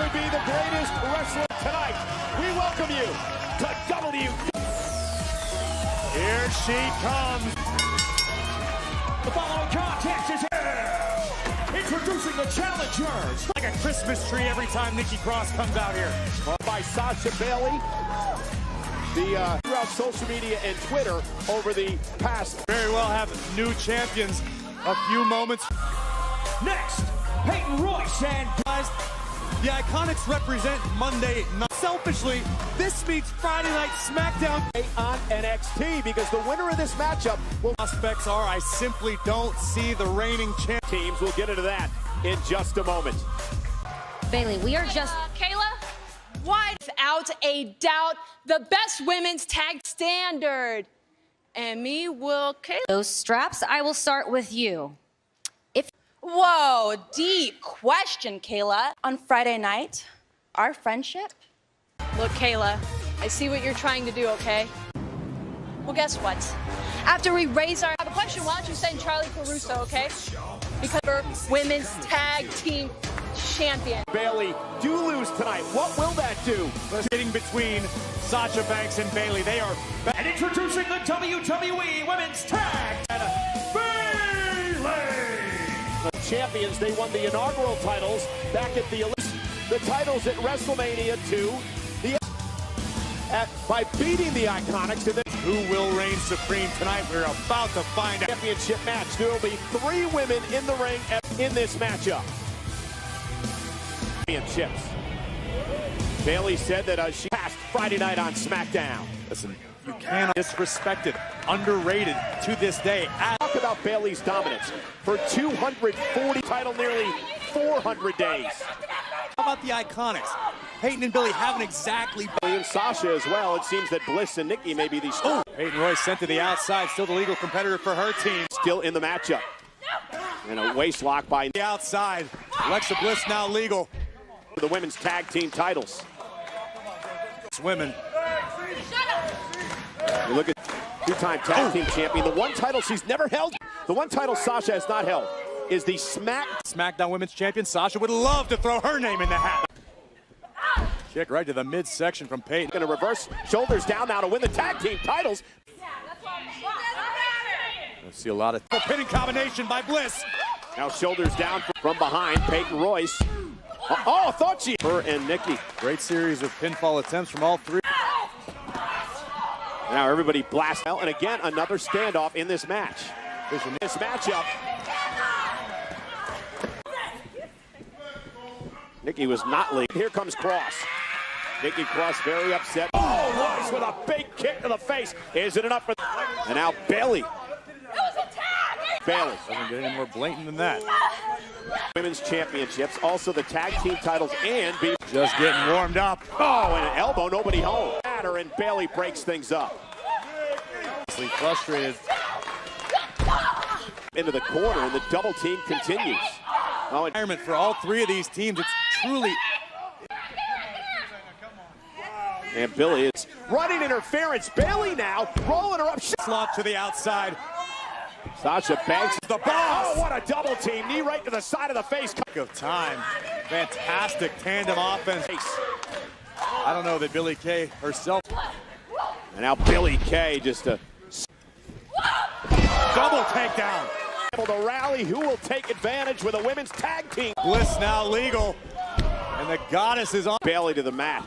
could be the greatest wrestler tonight. We welcome you to W. Here she comes. The following contest is here. Introducing the challengers. Like a Christmas tree every time Nikki Cross comes out here. By Sasha Bailey. Throughout social media and Twitter over the past. Very well have new champions. A few moments. Next, Peyton Royce and guys. The Iconics represent Monday night. Selfishly, this meets Friday Night SmackDown on NXT because the winner of this matchup will. Prospects are, I simply don't see the reigning champ. Teams, we'll get into that in just a moment. Bailey, we are just. Kayla, without a doubt, the best women's tag standard. And me will Kayla. Those straps, I will start with you. Whoa, deep question, Kayla. On Friday night, our friendship? Look, Kayla, I see what you're trying to do, okay? Well, guess what? After we raise our... I have a question. Why don't you send Charlie Caruso, okay? Because we're women's tag team champion. Bailey do lose tonight. What will that do? Sitting between Sasha Banks and Bailey. They are... And introducing the WWE Women's Tag Champions. They won the inaugural titles back at the titles at WrestleMania 2 by beating the Iconics. And then who will reign supreme tonight? We're about to find out. Championship match. There will be 3 women in the ring in this matchup. Championships. Bailey said that she passed Friday night on SmackDown. Listen, you cannot disrespect it. Underrated to this day. Talk about Bailey's dominance for 240 title, nearly 400 days. How about the Iconics? Peyton and Billy haven't exactly. And Sasha as well. It seems that Bliss and Nikki may be the stars. Peyton Royce sent to the outside, still the legal competitor for her team. Still in the matchup. And a waist lock by the outside. Alexa Bliss now legal. For the women's tag team titles. It's women. You look at two-time tag team champion. The one title she's never held, the one title Sasha has not held, is the SmackDown Women's Champion. Sasha would love to throw her name in the hat. Kick right to the midsection from Peyton. Going to reverse shoulders down now to win the tag team titles. I see a lot of pinning combination by Bliss. Now shoulders down from behind. Peyton Royce. Oh, thought she. Her and Nikki. Great series of pinfall attempts from all 3. Now everybody blasts out, and again another standoff in this match. This matchup. Nikki was not leading. Here comes Cross. Nikki Cross very upset. Oh, Royce with a big kick to the face. Is it enough for? And now Bailey. It was a tag. Bailey doesn't get any more blatant than that. Women's championships, also the tag team titles, and just getting warmed up. Oh, and an elbow, nobody home. And Bailey breaks things up. Frustrated. Into the corner, and the double team continues. Oh, environment for all 3 of these teams. It's truly. And Billy is running interference. Bailey now rolling her up. Slot to the outside. Sasha Banks, the boss. Oh, what a double team. Knee right to the side of the face. Of time. Fantastic tandem offense. I don't know that Billy Kay herself. And now Billy Kay just a double takedown. Able to rally. Who will take advantage with a women's tag team? Bliss now legal. And the goddess is on. Bailey to the mat.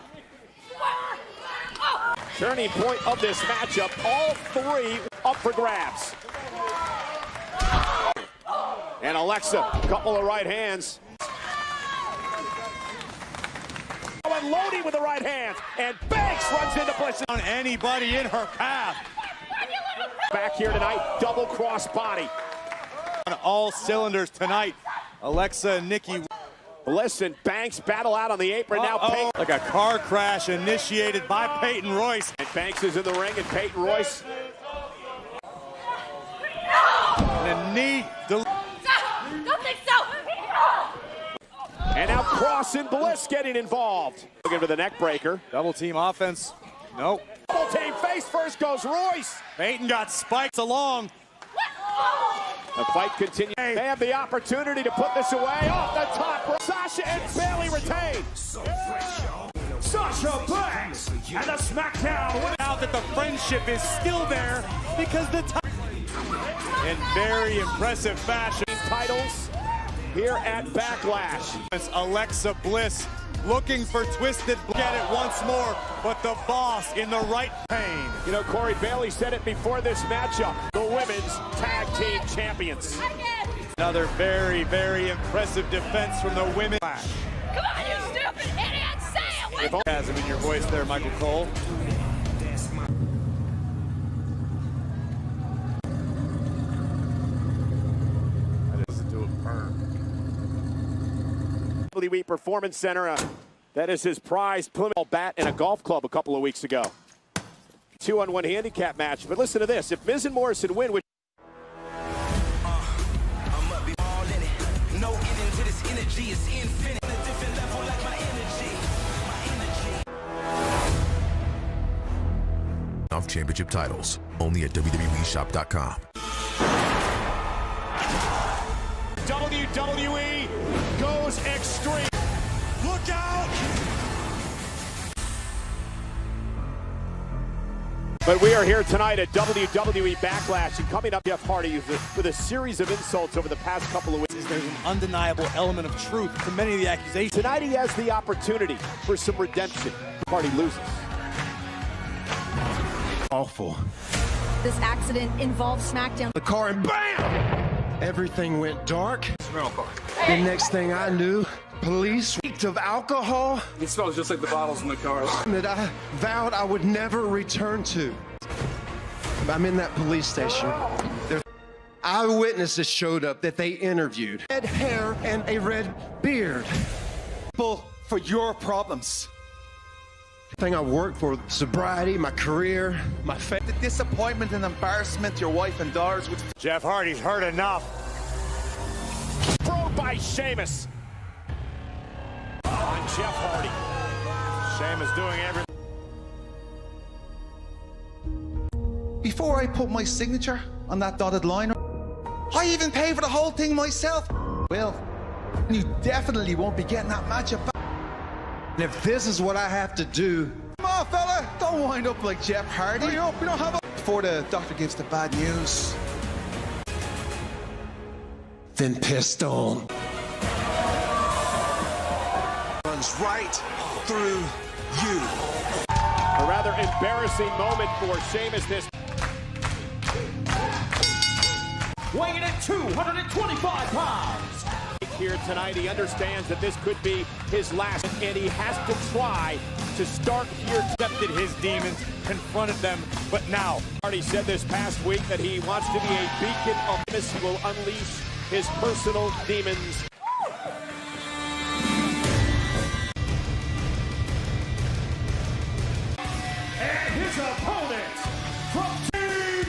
Turning point of this matchup. All 3 up for grabs. And Alexa, couple of right hands. And loading with the right hand. And Banks runs into Bliss. On anybody in her path. Back here tonight, double cross body. On all cylinders tonight. Alexa and Nikki. Bliss and Banks battle out on the apron. Now Peyton. Like a car crash initiated by Peyton Royce. And Banks is in the ring, and Peyton Royce. And a knee. Don't think so. And now Cross and Bliss getting involved. Looking for the neck breaker. Double team offense. Nope. Double team face first goes Royce. Peyton got spiked along. The fight continues. They have the opportunity to put this away off the top. Sasha and Bailey retain. And the SmackDown Out that the friendship is still there because the in very impressive fashion. titles here at Backlash. It's Alexa Bliss looking for Twisted. Get it once more, but the boss in the right pain. You know, Corey Bailey said it before this matchup. The women's tag team champions. Another very, very impressive defense from the women. Come on, you stupid idiot! Say it! Has him in your voice there, Michael Cole. WWE Performance Center. That is his prized Plymouth bat in a golf club a couple of weeks ago. 2-on-1 handicap match. But listen to this. If Miz and Morrison win, which Off championship titles only at WWEshop.com. WWE goes extreme. Look out! But we are here tonight at WWE Backlash, and coming up, Jeff Hardy with a series of insults over the past couple of weeks. There's an undeniable element of truth to many of the accusations. Tonight he has the opportunity for some redemption. Hardy loses. Awful. This accident involves SmackDown. The car and BAM! Everything went dark. The next thing I knew, police reeked of alcohol. It smells just like the bottles in the cars. That I vowed I would never return to. I'm in that police station. There's eyewitnesses showed up that they interviewed. Red hair and a red beard. For your problems. Thing I worked for, sobriety, my career, my faith. The disappointment and embarrassment your wife and daughters would. Jeff Hardy's heard enough. Thrown by Sheamus. On Jeff Hardy. Sheamus doing everything. Before I put my signature on that dotted line, I even pay for the whole thing myself. Well, you definitely won't be getting that matchup back. And if this is what I have to do, Come on, fella, don't wind up like Jeff Hardy. Hurry up, we don't have a. Before the doctor gives the bad news. then pissed on. Runs right through you. A rather embarrassing moment for Sheamus. This weighing in at 225 pounds. Here tonight, he understands that this could be his last, and he has to try to start here. Accepted his demons, confronted them, but now Hardy said this past week that he wants to be a beacon of this. He will unleash his personal demons. And his opponent from Sheamus.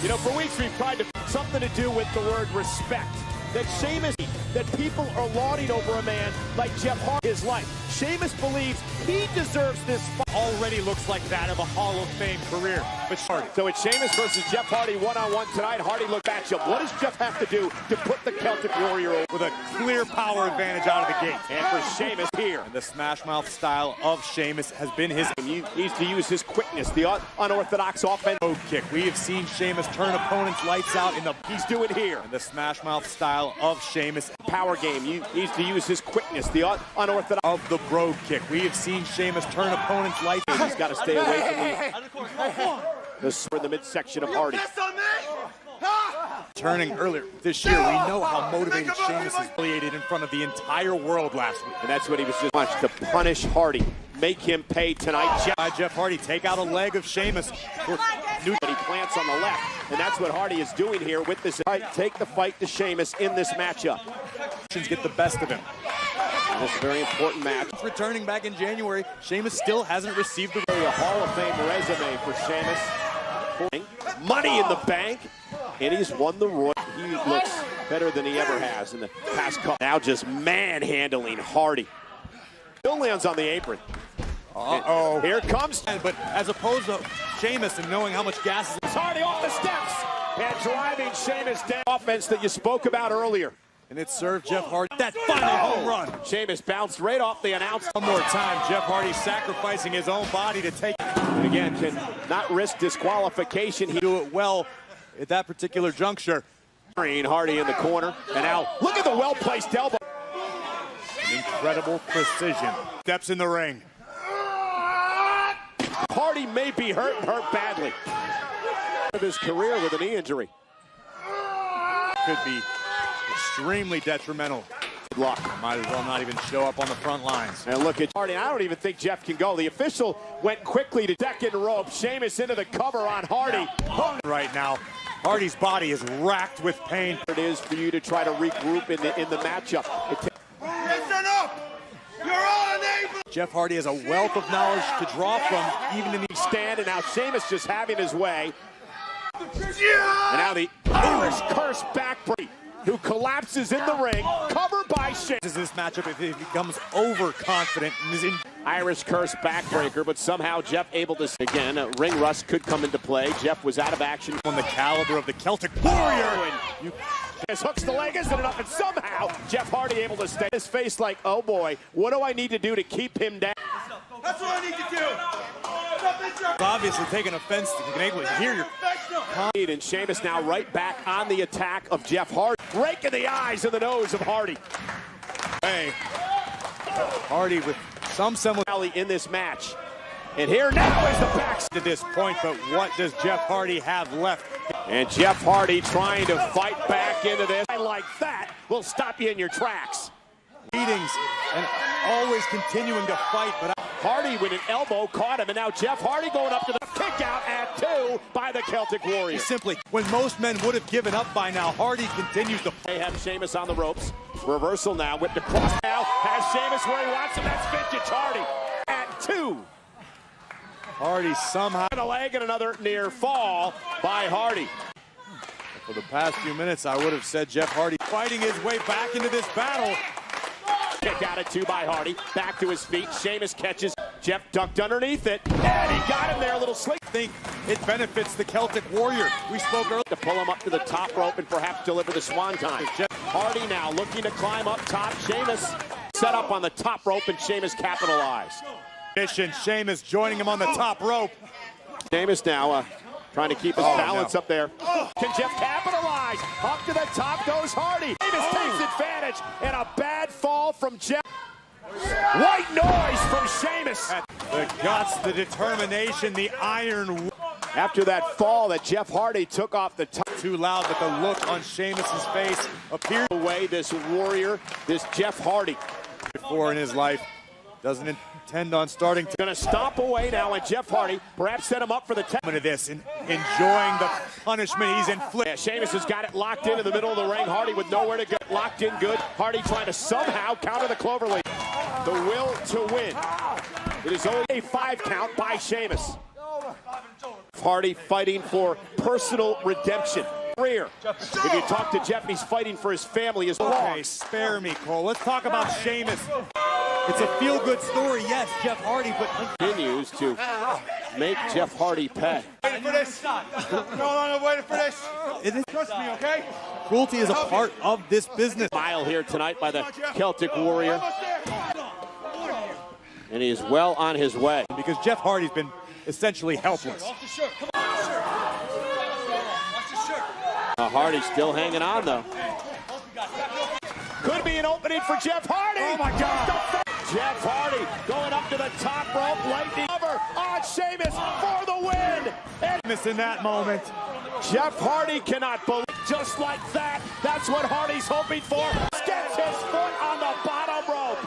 You know, for weeks we've tried to something to do with the word respect. That Sheamus, that people are lauding over a man like Jeff Hardy his life. Sheamus believes he deserves this fight. already looks like that of a Hall of Fame career. But Hardy. So it's Sheamus versus Jeff Hardy one-on-one tonight. Hardy look matchup. What does Jeff have to do to put the Celtic Warrior over? With a clear power advantage out of the gate. And for Sheamus here. And the smash mouth style of Sheamus has been his. He needs to use his quickness, the unorthodox offense. Road kick. We have seen Sheamus turn opponents lights out in the. He's doing here. And the smash mouth style of Sheamus. Power game. He needs to use his quickness, the unorthodox. Of the brogue kick. We have seen Sheamus turn opponents lights out. He's got to stay away from the midsection of Hardy. Turning earlier this year, we know how motivated Sheamus is affiliated in front of the entire world last week. And that's what he was just wants to punish Hardy. Make him pay tonight. Jeff Hardy take out a leg of Sheamus. But he plants on the left, and that's what Hardy is doing here with this. Take the fight to Sheamus in this matchup. Get the best of him. And this is a very important match. Returning back in January, Sheamus still hasn't received the Hall of Fame resume for Sheamus. Money in the bank, and he's won the Royal. He looks better than he ever has in the past couple. Now just manhandling Hardy. Still lands on the apron. Uh-oh. Here it comes. But as opposed to Sheamus and knowing how much gas is. Hardy off the steps and driving Sheamus down. Offense that you spoke about earlier. And it served Jeff Hardy that final home run. Sheamus bounced right off the announce. One more time, Jeff Hardy sacrificing his own body to take. And again, can not risk disqualification. He do it well at that particular juncture. Hardy in the corner, and now look at the well-placed elbow. Incredible precision. Steps in the ring. Hardy may be hurt and hurt badly. Of his career with a knee injury. Could be extremely detrimental. Good luck. Might as well not even show up on the front lines. And look at Hardy. I don't even think Jeff can go. The official went quickly to second rope. Sheamus into the cover on Hardy. Right now, Hardy's body is racked with pain. It is for you to try to regroup in the matchup. Listen up! You're all unable! Jeff Hardy has a wealth of knowledge to draw from, even in the stand, and now Sheamus just having his way. And now the Irish curse backbreak, who collapses in the ring, covered by Sheamus. This matchup, if he becomes overconfident, is in Irish curse backbreaker, but somehow Jeff able to again. Ring rust could come into play. Jeff was out of action on the caliber of the Celtic Warrior. And hooks the leg, isn't enough, and somehow Jeff Hardy able to stay. His face like, oh boy, what do I need to do to keep him down? That's what I need to do! Obviously taking offense to being able to hear your and Sheamus now right back on the attack of Jeff Hardy. Rake in the eyes and the nose of Hardy. Hey, Hardy with some semblance in this match. And here now is the back to this point, but what does Jeff Hardy have left? And Jeff Hardy trying to fight back into this. Like that will stop you in your tracks. Beatings and always continuing to fight, but Hardy with an elbow caught him, and now Jeff Hardy going up to the kick out at 2 by the Celtic Warrior. Simply, when most men would have given up by now, Hardy continues to. They have Sheamus on the ropes. Reversal now, whipped across now. Has Sheamus where he wants him. That's vintage Hardy at 2. Hardy somehow. And a leg and another near fall by Hardy. For the past few minutes, I would have said Jeff Hardy fighting his way back into this battle. Kick out at 2 by Hardy. Back to his feet. Sheamus catches. Jeff ducked underneath it. And he got him there. A little slick. I think it benefits the Celtic Warrior. We spoke earlier. To pull him up to the top rope and perhaps deliver the swanton. Hardy now looking to climb up top. Sheamus set up on the top rope, and Sheamus capitalized. Sheamus joining him on the top rope. Sheamus now trying to keep his balance up there. Can Jeff capitalize? Up to the top goes Hardy. Sheamus takes advantage, and a bad fall from Jeff. White noise from Sheamus. The guts, the determination, the iron. After that fall that Jeff Hardy took off the top. Too loud, but the look on Sheamus's face appears away. This warrior, this Jeff Hardy. Before in his life, doesn't intend on starting. Gonna stomp away now, and Jeff Hardy perhaps set him up for the of this and enjoying the punishment he's inflicted. Yeah, Sheamus has got it locked into the middle of the ring. Hardy with nowhere to go. Locked in good. Hardy trying to somehow counter the cloverleaf. The will to win. It is only a 5 count by Sheamus. Hardy fighting for personal redemption. If you talk to Jeff, he's fighting for his family as well. Okay, spare me, Cole. Let's talk about Sheamus. It's a feel-good story, yes, Jeff Hardy, but continues to make Jeff Hardy pay. Waiting for this. No longer waiting for this. Trust me, okay? Cruelty is a part of this business. Smile here tonight by the Celtic Warrior. And he is well on his way. Because Jeff Hardy's been essentially helpless. Hardy still hanging on, though. Could be an opening for Jeff Hardy. Oh, my God. Jeff Hardy going up to the top rope. Lightning cover on Sheamus for the win. And missing that moment. Jeff Hardy cannot believe just like that. That's what Hardy's hoping for. Gets his foot on the bottom rope.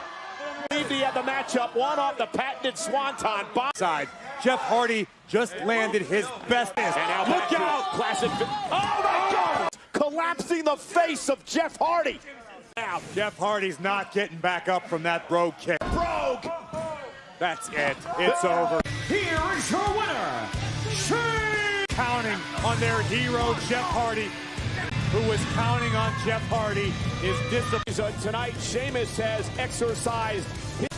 He had the matchup, one off the patented swanton. Side. Jeff Hardy just landed his best. And now look out! Classic. Oh my God! Collapsing the face of Jeff Hardy. Now Jeff Hardy's not getting back up from that brogue kick. Brogue. That's it. It's over. Here is your winner, counting on their hero Jeff Hardy, who was counting on Jeff Hardy. His discipline tonight. Sheamus has exercised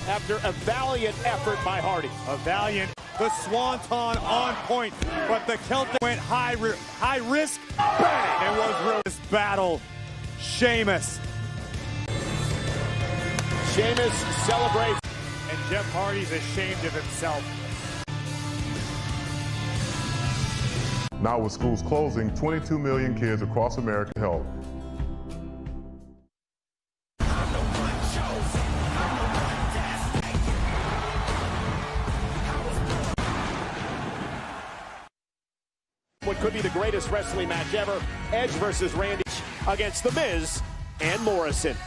after a valiant effort by Hardy. A valiant. The swanton on point, but the Celtic went high risk. Bang! It was real. This battle, Sheamus Sheamus celebrates. And Jeff Hardy's ashamed of himself. Now with schools closing, 22 million kids across America help. What could be the greatest wrestling match ever, Edge versus Randy against The Miz and Morrison.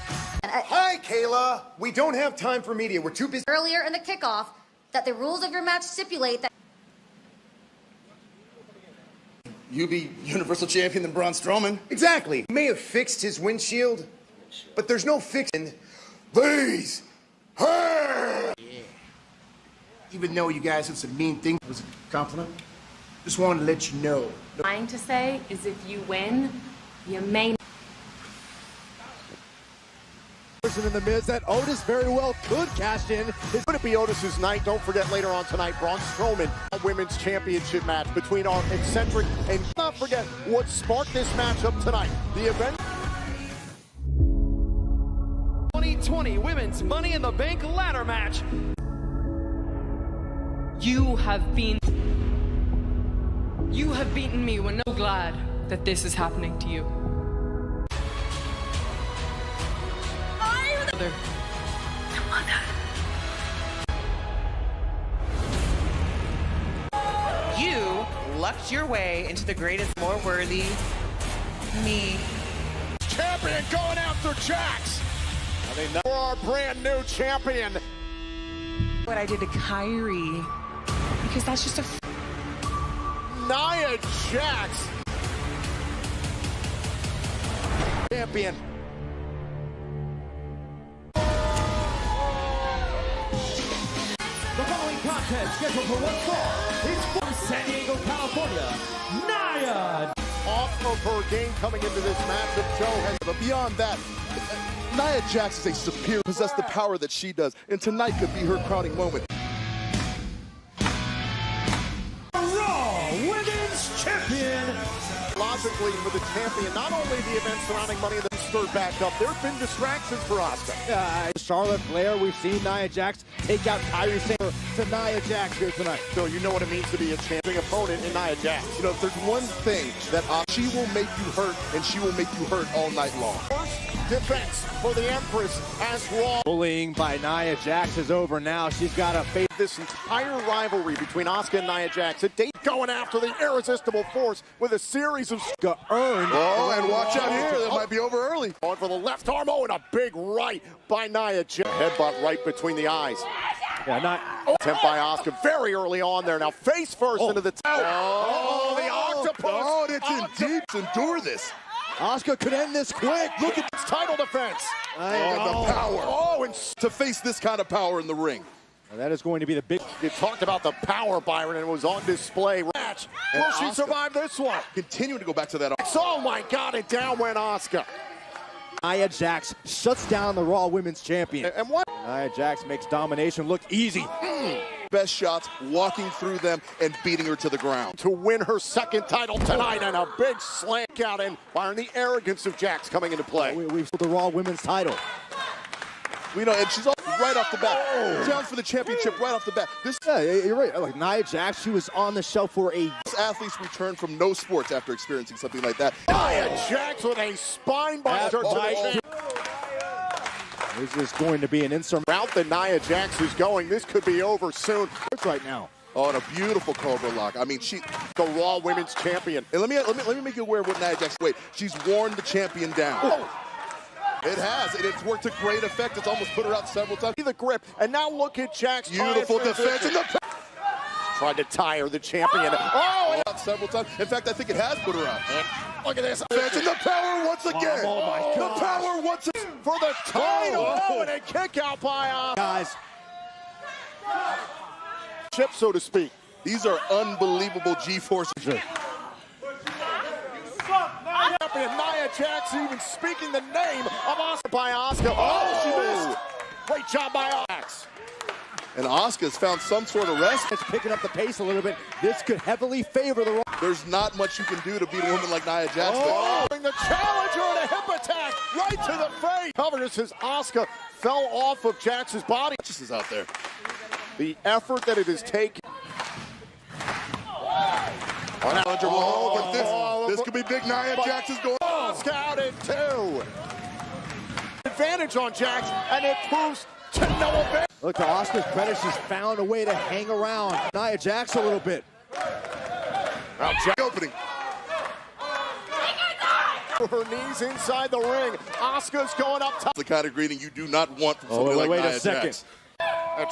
Hi, Kayla. We don't have time for media. We're too busy. Earlier in the kickoff, that the rules of your match stipulate that You be Universal Champion than Braun Strowman. Exactly. He may have fixed his windshield, but there's no fixing these hair. Yeah. Even though you guys had some mean things, it was a compliment. Just wanted to let you know. Trying to say is if you win, you may. In the Miz that Otis very well could cash in. It's going to be Otis's night. Don't forget later on tonight, Braun Strowman, a women's championship match between our eccentric and not forget what sparked this matchup tonight. The event. 2020 Women's Money in the Bank ladder match. You have beaten me. We're so glad that this is happening to you. You lucked your way into the greatest, more worthy me. Champion going after Jax. I mean, for our brand new champion. What I did to Kyrie, because that's just a Nia Jax. Champion. The following contest scheduled for one fall is from San Diego, California, Nia. Off of her game coming into this matchup, Joe has. But beyond that, Nia Jax is a superior, possess the power that she does, and tonight could be her crowning moment. Raw Women's Champion. Logically, with the champion, not only the event surrounding Money in the stirred back up, there have been distractions for Asuka. Charlotte Flair, we've seen Nia Jax take out Kyrie Sane to Nia Jax here tonight. So you know what it means to be a champion opponent in Nia Jax. You know, if there's one thing that she will make you hurt, and she will make you hurt all night long. First defense for the Empress as Raw. Bullying by Nia Jax is over now. She's got to face this entire rivalry between Asuka and Nia Jax. A date going after the irresistible force with a series of earned. Oh, and watch out here. That might be over early. On for the left arm. Oh, and a big right by Nia Jax. Headbutt right between the eyes. Yeah, not. Attempt by Asuka very early on there. Now face first into the Oh, the octopus. Oh, it's in deep. Endure this. Asuka could end this quick. Look at this title defense. The power. Oh, and to face this kind of power in the ring. Well, that is going to be the big. You talked about the power, Byron, and it was on display. Match. Will she survive this one? Continue to go back to that. Oh my God! And down went Asuka. Nia Jax shuts down the Raw Women's Champion. And what? Nia Jax makes domination look easy. Best shots, walking through them and beating her to the ground. To win her second title tonight, and a big slant out, and Byron, the arrogance of Jax coming into play. We've sold the Raw Women's title. We know, and she's right off the bat. Challenge for the championship right off the bat. Yeah, you're right. Like Nia Jax, she was on the shelf for a. Athletes return from no sports after experiencing something like that. Nia Jax with a spine buster to the This is going to be an route that Nia Jax is going. This could be over soon. Right now. Oh, and a beautiful Cobra lock. I mean, she the Raw Women's Champion. And let me make you aware of what Nia Jax. Wait, she's worn the champion down. Oh. It has, and it's worked to great effect. It's almost put her out several times. The grip, and now look at Jax. Beautiful defense. And tried to tire the champion. Oh, out several times. In fact, I think it has put her out. And look at this. Defense and the power once again. Oh my God. The power once again. For the title. Oh, and a kick out by guys. Chip, so to speak. These are unbelievable G-forces. And Nia Jax even speaking the name of Asuka by Asuka. Oh, she missed. Great job by Jax. And Asuka's found some sort of rest. It's picking up the pace a little bit. This could heavily favor the Raw. There's not much you can do to beat a woman like Nia Jax. Oh, the challenger and a hip attack right to the face. Covers as Asuka fell off of Jax's body. Just is out there. The effort that it has taken. But this could be big. Nia Jax is going. Scout in two. Advantage on Jax, and it proves to no avail. Look, to Asuka's credit, she's found a way to hang around Nia Jax a little bit. Now Jax opening. Her knees inside the ring. Asuka's going up top. The kind of greeting you do not want from somebody like Nia Jax.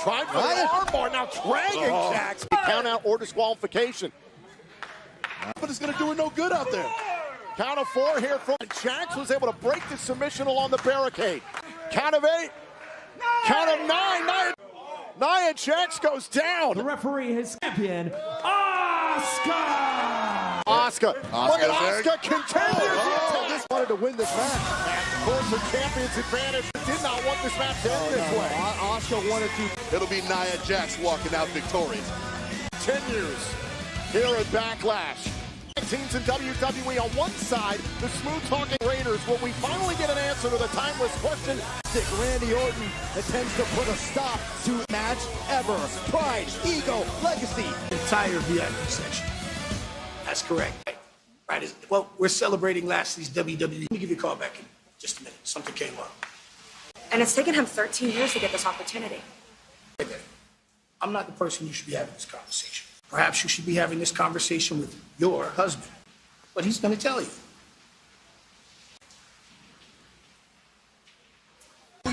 Tried for the armbar, now dragging Jax. Count out or disqualification. But it's going to do her no good out there. Count of 4 here from Jax was able to break the submission along the barricade. Count of 8. Count of 9. Nia Jax goes down. The referee is champion, Asuka. Asuka. Look at Asuka continues. This wanted to win this match. Of course, the champion's advantage. Did not want this match to end this way. Asuka wanted to. It'll be Nia Jax walking out victorious. Continues here at Backlash. Teams in WWE on one side, the smooth-talking Raiders. Will we finally get an answer to the timeless question? Randy Orton attempts to put a stop to match ever. Pride, ego, legacy. Entire VIP section. That's correct. Right. Well, we're celebrating Lashley's WWE. Let me give you a call back in just a minute. Something came up. And it's taken him 13 years to get this opportunity. I'm not the person you should be having this conversation. Perhaps you should be having this conversation with your husband. But he's going to tell you.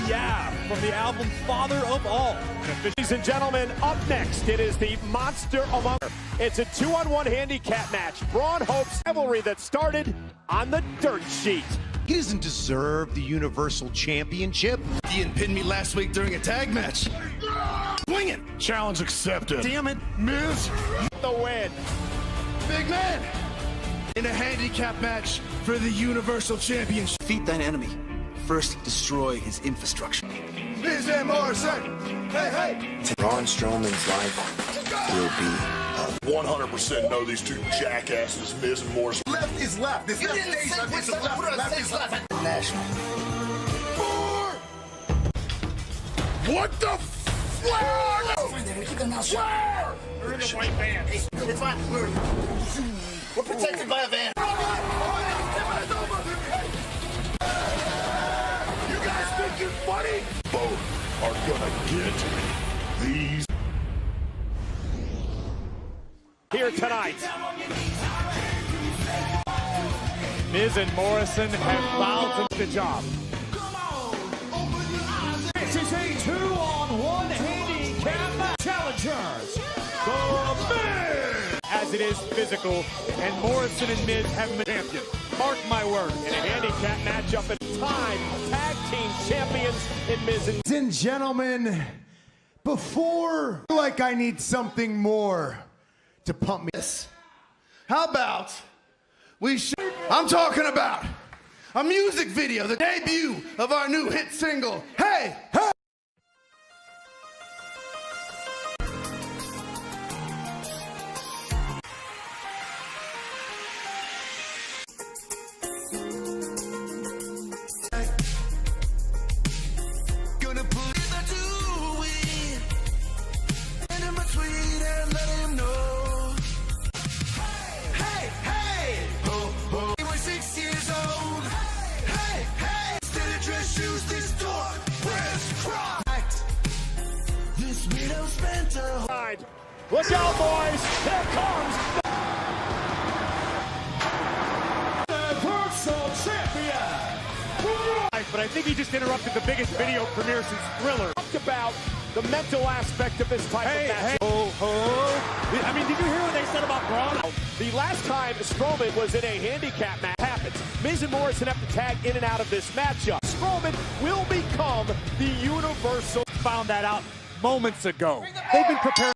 Yeah, from the album Father of All. Ladies and gentlemen, up next, it is the Monster Among Us. It's a 2-on-1 handicap match. Braun hopes rivalry that started on the dirt sheet. He doesn't deserve the Universal Championship. Ian pinned me last week during a tag match. Swing it. Challenge accepted. Damn it, Miz. The win. Big man. In a handicap match for the Universal Championship. Defeat thine enemy. First, destroy his infrastructure. Miz and Morrison. Hey. Braun Strowman's life will be 100% know these two jackasses, Miz and Morrison. Left is left. This left is left. Left is left. national. What the fuck? Where? We're in the white van. It's fine. We're protected by a van. You guys think you're funny? Both are gonna get these. Here tonight, Miz and Morrison have vowed to the job. This is a 2-on-1 handicap match. Challengers, the Miz! As it is physical, and Morrison and Miz have been champion. Mark my word, in a handicap matchup at time, tag team champions in Miz and... Ladies and gentlemen, before like I need something more to pump me. How about I'm talking about a music video, the debut of our new hit single, Hey, Hey! Gonna put the two in in between and let him know. Hey, hey, ho, ho. He was 6 years old. Hey, hey, instead of dress shoes, this door, press cracked. This widow spent a whole. Look out, boys! Here comes the Universal Champion! But I think he just interrupted the biggest video premiere since Thriller. Talk about the mental aspect of this type of match. I mean, did you hear what they said about Braun? The last time Strowman was in a handicap match happens. Miz and Morrison have to tag in and out of this matchup. Strowman will become the Universal. Found that out moments ago. They've been preparing.